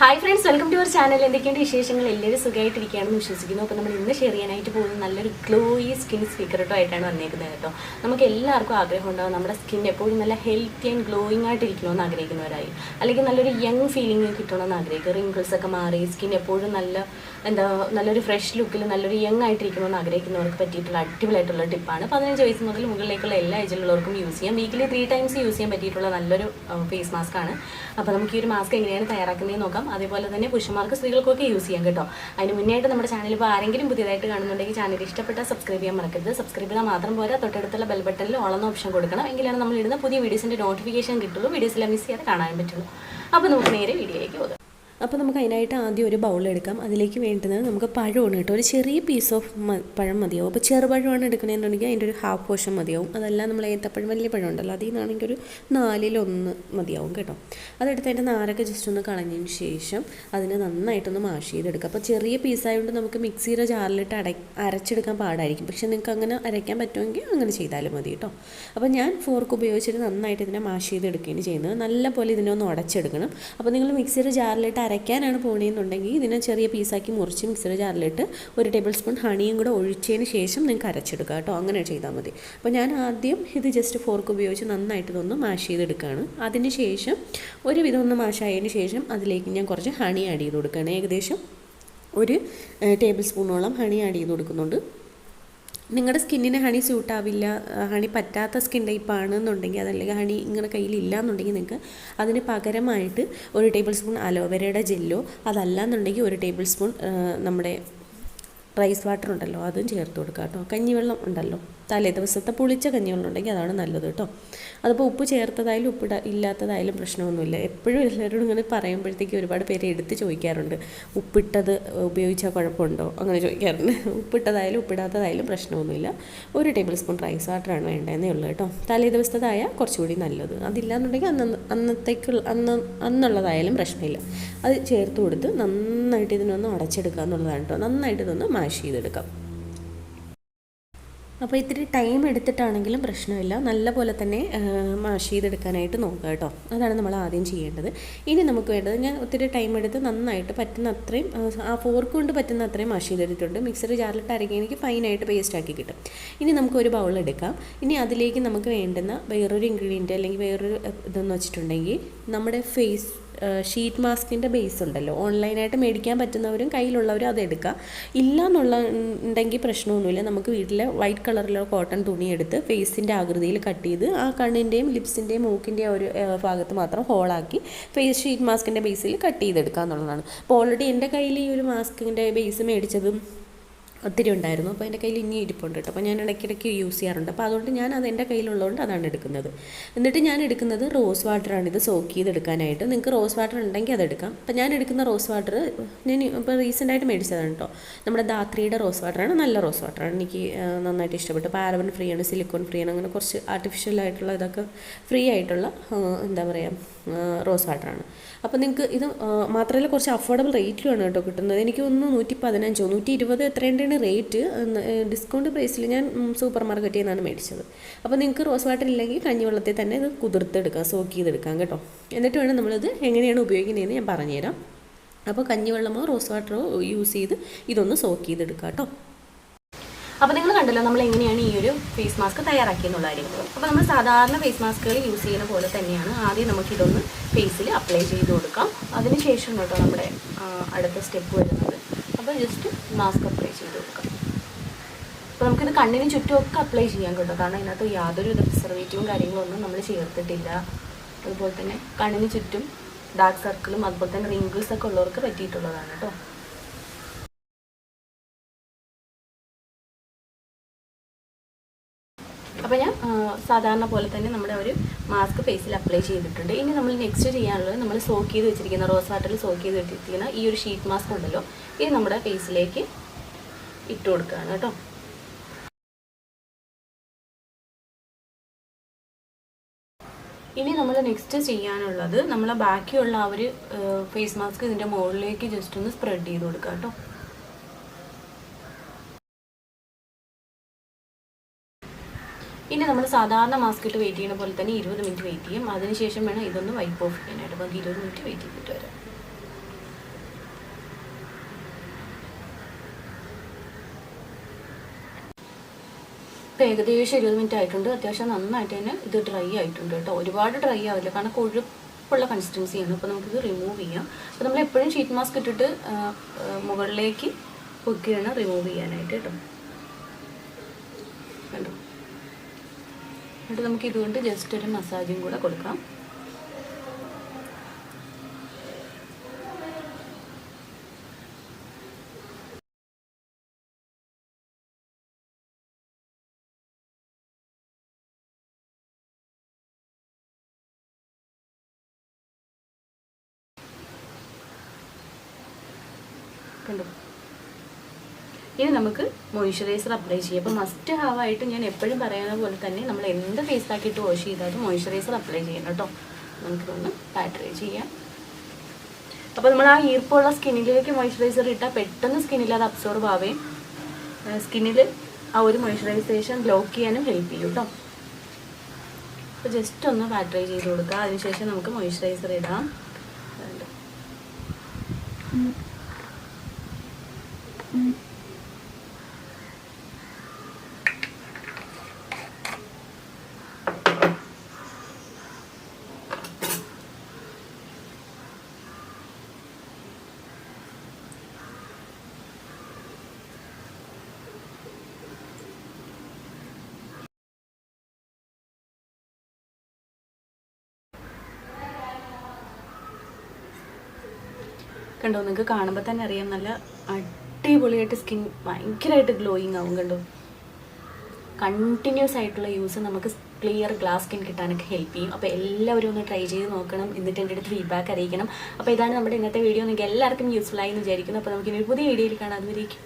Hi friends, welcome to our channel. എന്തൊക്കെയുണ്ട് വിശേഷങ്ങൾ? എല്ലാവരും സുഖമായിട്ടിരിക്കുകയാണെന്ന് വിശ്വസിക്കുന്നു. അപ്പോൾ നമ്മൾ ഇന്ന് ഷെയർ ചെയ്യാനായിട്ട് പോകുന്നത് നല്ലൊരു ഗ്ലോയി സ്കിൻ സീക്രട്ടോ ആയിട്ടാണ് വന്നേക്കുന്നത് കേട്ടോ. നമുക്ക് എല്ലാവർക്കും ആഗ്രഹം ഉണ്ടാകും നമ്മുടെ സ്കിൻ എപ്പോഴും നല്ല ഹെൽത്തി ആൻഡ് ഗ്ലോയിങ് ആയിട്ടിരിക്കണമെന്ന് ആഗ്രഹിക്കുന്നവരായി, അല്ലെങ്കിൽ നല്ലൊരു യങ് ഫീലിംഗ് കിട്ടണമെന്ന് ആഗ്രഹിക്കുക. റിങ്കിൾസ് ഒക്കെ മാറി സ്കിൻ എപ്പോഴും നല്ലൊരു ഫ്രഷ് ലുക്കിൽ നല്ലൊരു യങ് ആയിട്ടിരിക്കണമെന്ന് ആഗ്രഹിക്കുന്നവർക്ക് പറ്റിയിട്ടുള്ള അടിപൊളിയായിട്ടുള്ള ടിപ്പാണ്. 15 വയസ്സ് മുതൽ മുകളിലേക്കുള്ള എല്ലാ ഏജിലുള്ളവർക്കും യൂസ് ചെയ്യാം. വീക്കിലി 3 ടൈംസ് യൂസ് ചെയ്യാൻ പറ്റിയിട്ടുള്ള നല്ലൊരു ഫേസ് മാസ്ക് ആണ്. അപ്പോൾ നമുക്ക് ഈ ഒരു മാസ്ക് എങ്ങനെയാണ് തയ്യാറാക്കുന്നതെന്ന് നോക്കാം. അതേപോലെ തന്നെ പുരുഷന്മാർക്ക് സ്ത്രീകൾക്കൊക്കെ യൂസ് ചെയ്യാം കേട്ടോ. അതിന് മുന്നേയായിട്ട് നമ്മുടെ ചാനൽ ഇപ്പോൾ ആരെങ്കിലും പുതിയതായിട്ട് കാണുന്നുണ്ടെങ്കിൽ ചാനൽ ഇഷ്ടപ്പെട്ടാൽ സബ്സ്ക്രൈബ് ചെയ്യാൻ മറക്കരുത്. സബ്സ്ക്രൈബ് ചെയ്താൽ മാത്രം പോരാ, തൊട്ടടുത്തുള്ള ബെൽ ബട്ടണിൽ ഓൾ എന്ന ഓപ്ഷൻ കൊടുക്കണം. എങ്കിലാണ് നമ്മൾ ഇടുന്ന പുതിയ വീഡിയോസിൻ്റെ നോട്ടിഫിക്കേഷൻ കിട്ടുള്ളൂ. വീഡിയോസിലെ മിസ് ചെയ്യാതെ കാണാൻ പറ്റുള്ളൂ. അപ്പോൾ നമുക്ക് നേരെ വീഡിയോയിലേക്ക് പോകാം. അപ്പോൾ നമുക്ക് അതിനായിട്ട് ആദ്യം ഒരു ബൗളെടുക്കാം. അതിലേക്ക് വേണ്ടുന്നത് നമുക്ക് പഴമാണ് കേട്ടോ. ഒരു ചെറിയ പീസ് ഓഫ് പഴം മതിയാവും. അപ്പോൾ ചെറുപഴമാണ് എടുക്കണമെന്നുണ്ടെങ്കിൽ അതിൻ്റെ ഒരു ഹാഫ് പോർഷൻ മതിയാവും. അതല്ല നമ്മൾ ഏത്തപ്പഴം വലിയ പഴം ഉണ്ടല്ലോ, അതിൽ നിന്നാണെങ്കിൽ ഒരു 4/1 മതിയാവും കേട്ടോ. അതെടുത്ത് അതിൻ്റെ നാരൊക്കെ ജസ്റ്റ് ഒന്ന് കളഞ്ഞതിന് ശേഷം അതിനെ നന്നായിട്ടൊന്ന് മാഷ് ചെയ്തെടുക്കുക. അപ്പോൾ ചെറിയ പീസായതുകൊണ്ട് നമുക്ക് മിക്സിയുടെ ജാറിലിട്ട് അരച്ചെടുക്കാൻ പാടായിരിക്കും. പക്ഷേ നിങ്ങൾക്ക് അങ്ങനെ അരയ്ക്കാൻ പറ്റുമെങ്കിൽ അങ്ങനെ ചെയ്താലും മതി കേട്ടോ. അപ്പോൾ ഞാൻ ഫോർക്ക് ഉപയോഗിച്ചിട്ട് നന്നായിട്ട് ഇതിനെ മാഷ് ചെയ്തെടുക്കുകയാണ് ചെയ്യുന്നത്. നല്ലപോലെ ഇതിനെ ഒന്ന് ഉടച്ചെടുക്കണം. അപ്പോൾ നിങ്ങൾ മിക്സിയുടെ ജാറിലിട്ട് അരയ്ക്കാനാണ് പോകണമെന്നുണ്ടെങ്കിൽ ഇതിനെ ചെറിയ പീസാക്കി മുറിച്ച് മിക്സിയുടെ ജാറിലിട്ട് 1 ടേബിൾ സ്പൂൺ ഹണിയും കൂടെ ഒഴിച്ചതിന് ശേഷം നിങ്ങൾക്ക് അരച്ചെടുക്കുക കേട്ടോ. അങ്ങനെ ചെയ്താൽ മതി. അപ്പോൾ ഞാൻ ആദ്യം ഇത് ജസ്റ്റ് ഫോർക്ക് ഉപയോഗിച്ച് നന്നായിട്ട് ഇതൊന്ന് മാഷ് ചെയ്തെടുക്കുകയാണ്. അതിന് ശേഷം ഒരുവിധം ഒന്ന് മാഷായതിന് ശേഷം അതിലേക്ക് ഞാൻ കുറച്ച് ഹണി ആഡ് ചെയ്ത് കൊടുക്കുകയാണ്. ഏകദേശം 1 ടേബിൾ സ്പൂണോളം ഹണി ആഡ് ചെയ്ത് കൊടുക്കുന്നുണ്ട്. നിങ്ങളുടെ സ്കിന്നിന് ഹണി സ്യൂട്ടാവില്ല, ഹണി പറ്റാത്ത സ്കിൻ ടൈപ്പാണെന്നുണ്ടെങ്കിൽ, അതല്ലെങ്കിൽ ഹണി നിങ്ങളുടെ കയ്യിലില്ല എന്നുണ്ടെങ്കിൽ നിങ്ങൾക്ക് അതിന് പകരമായിട്ട് 1 ടേബിൾ സ്പൂൺ അലോവേരയുടെ ജെല്ലോ, അതല്ലാന്നുണ്ടെങ്കിൽ 1 ടേബിൾ സ്പൂൺ നമ്മുടെ റൈസ് വാട്ടർ ഉണ്ടല്ലോ അതും ചേർത്ത് കൊടുക്കുക കേട്ടോ. കഞ്ഞിവെള്ളം ഉണ്ടല്ലോ, തലേ ദിവസത്തെ പുളിച്ച കഞ്ഞിവെള്ളം ഉണ്ടെങ്കിൽ അതാണ് നല്ലത് കേട്ടോ. അതിപ്പോൾ ഉപ്പ് ചേർത്തതായാലും ഇല്ലാത്തതായാലും പ്രശ്നമൊന്നുമില്ല. എപ്പോഴും എല്ലാവരോടും ഇങ്ങനെ പറയുമ്പോഴത്തേക്ക് ഒരുപാട് പേര് എടുത്ത് ചോദിക്കാറുണ്ട്, ഉപ്പിട്ടത് ഉപയോഗിച്ചാൽ കുഴപ്പമുണ്ടോ, അങ്ങനെ ചോദിക്കാറുണ്ട്. ഉപ്പിട്ടതായാലും ഉപ്പിടാത്തതായാലും പ്രശ്നമൊന്നുമില്ല. 1 ടേബിൾ സ്പൂൺ റൈസ് വാട്ടറാണ് വേണ്ടതെന്നേ ഉള്ളൂ കേട്ടോ. തലേ ദിവസത്തേതായാൽ കുറച്ചുകൂടി നല്ലത്. അതില്ലാന്നുണ്ടെങ്കിൽ അന്നുള്ളതായാലും പ്രശ്നമില്ല. അത് ചേർത്ത് കൊടുത്ത് നന്നായിട്ട് ഇതിനൊന്ന് അടച്ചെടുക്കുക എന്നുള്ളതാണ് കേട്ടോ. നന്നായിട്ട് ഇതൊന്ന് മാഷ് ചെയ്തെടുക്കാം. അപ്പോൾ ഇത്തിരി ടൈം എടുത്തിട്ടാണെങ്കിലും പ്രശ്നമില്ല, നല്ല പോലെ തന്നെ മാഷ് ചെയ്തെടുക്കാനായിട്ട് നോക്കുക കേട്ടോ. അതാണ് നമ്മൾ ആദ്യം ചെയ്യേണ്ടത്. ഇനി നമുക്ക് വേണ്ടത്, ഞാൻ ഒത്തിരി ടൈം എടുത്ത് നന്നായിട്ട് പറ്റുന്ന അത്രയും ആ ഫോർക്ക് കൊണ്ട് പറ്റുന്ന അത്രയും മാഷ് ചെയ്തെടുത്തിട്ടുണ്ട്. മിക്സർ ജാറിലിട്ട് അരയ്ക്കുക, എനിക്ക് ഫൈനായിട്ട് പേസ്റ്റാക്കി കിട്ടും. ഇനി നമുക്കൊരു ബൗൾ എടുക്കാം. ഇനി അതിലേക്ക് നമുക്ക് വേണ്ടുന്ന വേറൊരു ഇൻഗ്രീഡിയൻറ്റ് അല്ലെങ്കിൽ വേറൊരു ഇതെന്ന് വെച്ചിട്ടുണ്ടെങ്കിൽ നമ്മുടെ ഫേസ് ഷീറ്റ് മാസ്കിൻ്റെ ബേസ് ഉണ്ടല്ലോ, ഓൺലൈനായിട്ട് മേടിക്കാൻ പറ്റുന്നവരും കയ്യിലുള്ളവരും അതെടുക്കുക. ഇല്ല ഉണ്ടെങ്കിൽ പ്രശ്നമൊന്നുമില്ല. നമുക്ക് വീട്ടിലെ വൈറ്റ് കളറിലുള്ള കോട്ടൺ തുണി എടുത്ത് ഫേസിൻ്റെ ആകൃതിയിൽ കട്ട് ചെയ്ത് ആ കണ്ണിൻ്റെയും ലിപ്സിൻ്റെയും മൂക്കിൻ്റെയും ഒരു ഭാഗത്ത് മാത്രം ഹോളാക്കി ഫേസ് ഷീറ്റ് മാസ്കിൻ്റെ ബേസിൽ കട്ട് ചെയ്തെടുക്കുക എന്നുള്ളതാണ്. അപ്പോൾ ഓൾറെഡി എൻ്റെ കയ്യിൽ ഈ ഒരു മാസ്കിൻ്റെ ബേസ് മേടിച്ചതും ഒത്തിരി ഉണ്ടായിരുന്നു. അപ്പോൾ എൻ്റെ കയ്യിൽ ഇനി ഇരിപ്പുണ്ട് കേട്ടോ. അപ്പോൾ ഞാൻ ഇടയ്ക്കിടയ്ക്ക് യൂസ് ചെയ്യാറുണ്ട്. അപ്പോൾ അതുകൊണ്ട് ഞാൻ അത് എൻ്റെ കയ്യിലുള്ളതുകൊണ്ട് അതാണ് എടുക്കുന്നത്. എന്നിട്ട് ഞാൻ എടുക്കുന്നത് റോസ് വാട്ടറാണ്, ഇത് സോക്ക് ചെയ്തെടുക്കാനായിട്ട്. നിങ്ങൾക്ക് റോസ് വാട്ടർ ഉണ്ടെങ്കിൽ അതെടുക്കാം. അപ്പോൾ ഞാൻ എടുക്കുന്ന റോസ് വാട്ടർ ഞാൻ ഇപ്പോൾ റീസെൻ്റായിട്ട് മേടിച്ചതാണ് കേട്ടോ. നമ്മുടെ ധാത്രിയുടെ റോസ് വാട്ടറാണ്, നല്ല റോസ് വാട്ടറാണ്. എനിക്ക് നന്നായിട്ട് ഇഷ്ടപ്പെട്ടു. പാരബൻ ഫ്രീ ആണ്, സിലിക്കോൺ ഫ്രീ ആണ്, അങ്ങനെ കുറച്ച് ആർട്ടിഫിഷ്യലായിട്ടുള്ള ഇതൊക്കെ ഫ്രീ ആയിട്ടുള്ള എന്താ പറയുക റോസ് വാട്ടറാണ്. അപ്പോൾ നിങ്ങൾക്ക് ഇത് മാത്രമല്ല കുറച്ച് അഫോർഡബിൾ റേറ്റിലുമാണ് കേട്ടോ കിട്ടുന്നത്. എനിക്ക് ഒന്ന് 115 120 എത്രയുണ്ട് റേറ്റ്. ഡിസ്കൗണ്ട് പ്രൈസിൽ ഞാൻ സൂപ്പർ മാർക്കറ്റിൽ നിന്നാണ് മേടിച്ചത്. അപ്പോൾ നിങ്ങൾക്ക് റോസ് വാട്ടർ ഇല്ലെങ്കിൽ കഞ്ഞിവെള്ളത്തിൽ തന്നെ ഇത് കുതിർത്തെടുക്കാം, സോക്ക് ചെയ്തെടുക്കാം കേട്ടോ. എന്നിട്ട് വേണം നമ്മളിത് എങ്ങനെയാണ് ഉപയോഗിക്കുന്നതെന്ന് ഞാൻ പറഞ്ഞുതരാം. അപ്പോൾ കഞ്ഞിവെള്ളമോ റോസ് വാട്ടറോ യൂസ് ചെയ്ത് ഇതൊന്ന് സോക്ക് ചെയ്തെടുക്കാം കേട്ടോ. അപ്പോൾ നിങ്ങൾ കണ്ടല്ലോ നമ്മൾ എങ്ങനെയാണ് ഈ ഒരു ഫേസ് മാസ്ക് തയ്യാറാക്കിയെന്നുള്ള കാര്യം. അപ്പോൾ നമ്മൾ സാധാരണ ഫേസ് മാസ്കുകൾ യൂസ് ചെയ്യുന്ന പോലെ തന്നെയാണ്. ആദ്യം നമുക്കിതൊന്ന് ഫേസിൽ അപ്ലൈ ചെയ്ത് കൊടുക്കാം. അതിനുശേഷം കേട്ടോ നമ്മുടെ അടുത്ത സ്റ്റെപ്പ് വരുന്നത്. അപ്പോൾ ജസ്റ്റ് മാസ്ക് അപ്ലൈ ചെയ്ത് കൊടുക്കാം. അപ്പോൾ നമുക്കിത് കണ്ണിന് ചുറ്റുമൊക്കെ അപ്ലൈ ചെയ്യാൻ കേട്ടോ. കാരണം ഇതിനകത്ത് യാതൊരു പ്രിസർവേറ്റീവും കാര്യങ്ങളൊന്നും നമ്മൾ ചേർത്തിട്ടില്ല. അതുപോലെ തന്നെ കണ്ണിന് ചുറ്റും ഡാർക്ക് സർക്കിളും അതുപോലെ തന്നെ റിങ്കിൾസ് ഒക്കെ ഉള്ളവർക്ക് പറ്റിയിട്ടുള്ളതാണ് കേട്ടോ. അപ്പോൾ ഞാൻ സാധാരണ പോലെ തന്നെ നമ്മുടെ ഒരു മാസ്ക് ഫേസിൽ അപ്ലൈ ചെയ്തിട്ടുണ്ട്. ഇനി നമ്മൾ നെക്സ്റ്റ് ചെയ്യാനുള്ളത്, നമ്മൾ സോക്ക് ചെയ്ത് വെച്ചിരിക്കുന്ന റോസ് വാട്ടറിൽ സോക്ക് ചെയ്ത് വെച്ചിരിക്കുന്ന ഈ ഒരു ഷീറ്റ് മാസ്ക് ഉണ്ടല്ലോ, ഇത് നമ്മുടെ ഫേസിലേക്ക് ഇട്ട് കൊടുക്കുകയാണ് കേട്ടോ. ഇനി നമ്മൾ നെക്സ്റ്റ് ചെയ്യാനുള്ളത്, നമ്മൾ ബാക്കിയുള്ള ആ ഒരു ഫേസ് മാസ്ക് ഇതിൻ്റെ മുകളിലേക്ക് ജസ്റ്റ് ഒന്ന് സ്പ്രെഡ് ചെയ്ത് കൊടുക്കുക കേട്ടോ. ഇനി നമ്മൾ സാധാരണ മാസ്ക് ഇട്ട് വെയിറ്റ് ചെയ്യുന്ന പോലെ തന്നെ 20 മിനിറ്റ് വെയിറ്റ് ചെയ്യും. അതിനുശേഷം വേണം ഇതൊന്ന് വൈപ്പ് ഓഫ് ചെയ്യാനായിട്ട്. നമുക്ക് 20 മിനിറ്റ് വെയിറ്റ് ചെയ്തിട്ട് വരാം. ഇപ്പോൾ ഏകദേശം 20 മിനിറ്റ് ആയിട്ടുണ്ട്. അത്യാവശ്യം നന്നായിട്ട് തന്നെ ഇത് ഡ്രൈ ആയിട്ടുണ്ട് കേട്ടോ. ഒരുപാട് ഡ്രൈ ആവില്ല, കാരണം കൊഴുപ്പുള്ള കൺസിസ്റ്റൻസിയാണ്. അപ്പോൾ നമുക്കിത് റിമൂവ് ചെയ്യാം. അപ്പോൾ നമ്മൾ എപ്പോഴും ഷീറ്റ് മാസ്ക് ഇട്ടിട്ട് മുകളിലേക്ക് പൊക്കിയാണ് റിമൂവ് ചെയ്യാനായിട്ട് കേട്ടോ. കണ്ടോ? എന്നിട്ട് നമുക്ക് ഇതുകൊണ്ട് ജസ്റ്റ് ഒരു മസാജും കൂടെ കൊടുക്കാം. കണ്ടോ? ഇനി നമുക്ക് മോയ്സ്ചറൈസർ അപ്ലൈ ചെയ്യാം. അപ്പോൾ മസ്റ്റ് ഹാവ് ആയിട്ട് ഞാൻ എപ്പോഴും പറയുന്ന പോലെ തന്നെ നമ്മൾ എന്ത് ഫേസ് പാക്കിട്ട് വാഷ് ചെയ്താലും മോയ്സ്ചറൈസർ അപ്ലൈ ചെയ്യണം കേട്ടോ. നമുക്കിതൊന്ന് പാറ്ററൈ ചെയ്യാം. അപ്പോൾ നമ്മൾ ആ ഈർപ്പമുള്ള സ്കിന്നിലേക്ക് മോയ്സ്ചറൈസർ ഇട്ടാൽ പെട്ടെന്ന് സ്കിന്നിൽ അത് അബ്സോർബ് ആവുകയും സ്കിന്നിൽ ആ ഒരു മോയ്സ്ചറൈസേഷൻ ബ്ലോക്ക് ചെയ്യാനും ഹെൽപ്പ് ചെയ്യും കേട്ടോ. അപ്പോൾ ജസ്റ്റ് ഒന്ന് പാറ്ററൈ ചെയ്ത് കൊടുക്കുക. അതിനുശേഷം നമുക്ക് മോയ്സ്ചറൈസർ ഇടാം. കണ്ടോ? നിങ്ങൾക്ക് കാണുമ്പോൾ തന്നെ അറിയാം, നല്ല അടിപൊളിയായിട്ട് സ്കിൻ ഭയങ്കരമായിട്ട് ഗ്ലോയിങ് ആവും. കണ്ടോ? കണ്ടിന്യൂസ് ആയിട്ടുള്ള യൂസ് നമുക്ക് ക്ലിയർ ഗ്ലാസ് സ്കിൻ കിട്ടാനൊക്കെ ഹെൽപ്പ് ചെയ്യും. അപ്പോൾ എല്ലാവരും ഒന്ന് ട്രൈ ചെയ്ത് നോക്കണം. എന്നിട്ട് എൻ്റെ അടുത്ത് ഫീഡ്ബാക്ക് അറിയിക്കണം. അപ്പോൾ ഇതാണ് നമ്മുടെ ഇന്നത്തെ വീഡിയോ. നിങ്ങൾക്ക് എല്ലാവർക്കും യൂസ്ഫുൾ ആയി എന്ന് വിചാരിക്കുന്നു. അപ്പോൾ നമുക്കിനി ഒരു പുതിയ വീഡിയോയിൽ കാണാം. അതുവരേക്കും